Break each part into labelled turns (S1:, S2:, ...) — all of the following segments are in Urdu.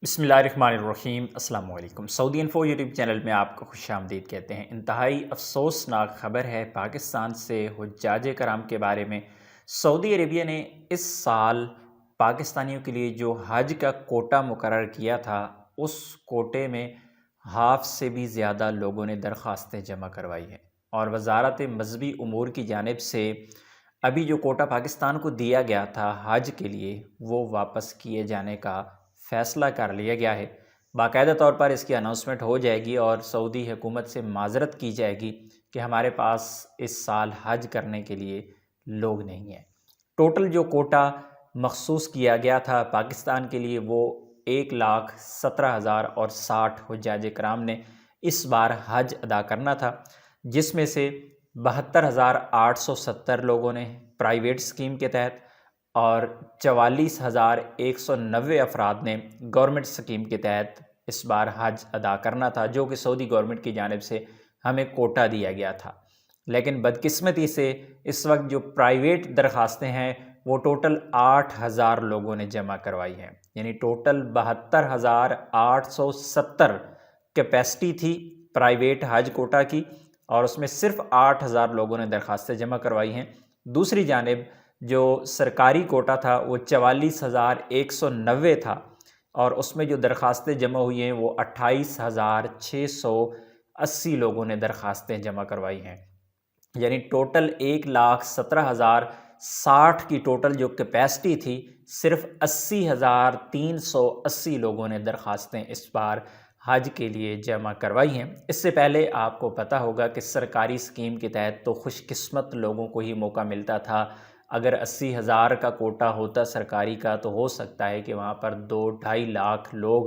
S1: بسم اللہ الرحمن الرحیم۔ السلام علیکم۔ سعودی انفو یوٹیوب چینل میں آپ کو خوش آمدید کہتے ہیں۔ انتہائی افسوسناک خبر ہے پاکستان سے حجاج کرام کے بارے میں۔ سعودی عربیہ نے اس سال پاکستانیوں کے لیے جو حج کا کوٹا مقرر کیا تھا، اس کوٹے میں ہاف سے بھی زیادہ لوگوں نے درخواستیں جمع کروائی ہیں، اور وزارت مذہبی امور کی جانب سے ابھی جو کوٹا پاکستان کو دیا گیا تھا حج کے لیے، وہ واپس کیے جانے کا فیصلہ کر لیا گیا ہے۔ باقاعدہ طور پر اس کی اناؤنسمنٹ ہو جائے گی اور سعودی حکومت سے معذرت کی جائے گی کہ ہمارے پاس اس سال حج کرنے کے لیے لوگ نہیں ہیں۔ ٹوٹل جو کوٹا مخصوص کیا گیا تھا پاکستان کے لیے، وہ 1,17,060 حجاج کرام نے اس بار حج ادا کرنا تھا، جس میں سے 72,870 لوگوں نے پرائیویٹ اسکیم کے تحت اور 44,190 افراد نے گورنمنٹ اسکیم کے تحت اس بار حج ادا کرنا تھا، جو کہ سعودی گورنمنٹ کی جانب سے ہمیں کوٹا دیا گیا تھا۔ لیکن بدقسمتی سے اس وقت جو پرائیویٹ درخواستیں ہیں وہ ٹوٹل 8,000 لوگوں نے جمع کروائی ہیں، یعنی ٹوٹل 72,870 کیپیسٹی تھی پرائیویٹ حج کوٹا کی، اور اس میں صرف 8,000 لوگوں نے درخواستیں جمع کروائی ہیں۔ دوسری جانب جو سرکاری کوٹا تھا وہ 44,190 تھا، اور اس میں جو درخواستیں جمع ہوئی ہیں وہ 28,680 لوگوں نے درخواستیں جمع کروائی ہیں، یعنی ٹوٹل 1,17,060 کی ٹوٹل جو کیپیسٹی تھی، صرف 80,380 لوگوں نے درخواستیں اس بار حج کے لیے جمع کروائی ہیں۔ اس سے پہلے آپ کو پتہ ہوگا کہ سرکاری اسکیم کے تحت تو خوش قسمت لوگوں کو ہی موقع ملتا تھا۔ اگر 80,000 کا کوٹا ہوتا سرکاری کا تو ہو سکتا ہے کہ وہاں پر 2-2.5 لاکھ لوگ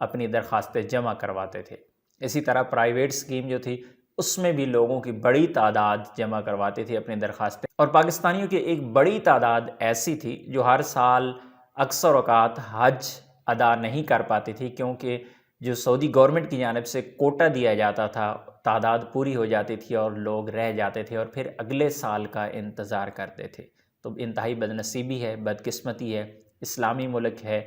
S1: اپنی درخواستیں جمع کرواتے تھے۔ اسی طرح پرائیویٹ اسکیم جو تھی اس میں بھی لوگوں کی بڑی تعداد جمع کرواتے تھے اپنی درخواستیں، اور پاکستانیوں کی ایک بڑی تعداد ایسی تھی جو ہر سال اکثر اوقات حج ادا نہیں کر پاتی تھی، کیونکہ جو سعودی گورنمنٹ کی جانب سے کوٹا دیا جاتا تھا تعداد پوری ہو جاتی تھی اور لوگ رہ جاتے تھے اور پھر اگلے سال کا انتظار کرتے تھے۔ تو انتہائی بدنصیبی ہے، بدقسمتی ہے، اسلامی ملک ہے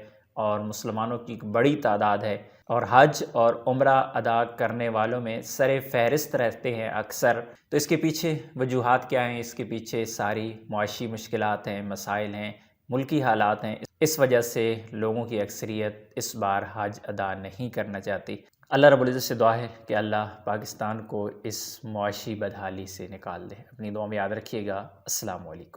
S1: اور مسلمانوں کی ایک بڑی تعداد ہے، اور حج اور عمرہ ادا کرنے والوں میں سر فہرست رہتے ہیں اکثر۔ تو اس کے پیچھے وجوہات کیا ہیں؟ اس کے پیچھے ساری معاشی مشکلات ہیں، مسائل ہیں، ملکی حالات ہیں۔ اس وجہ سے لوگوں کی اکثریت اس بار حج ادا نہیں کرنا چاہتی۔ اللہ رب العزت سے دعا ہے کہ اللہ پاکستان کو اس معاشی بدحالی سے نکال دے۔ اپنی دعا میں یاد رکھیے گا۔ السلام علیکم۔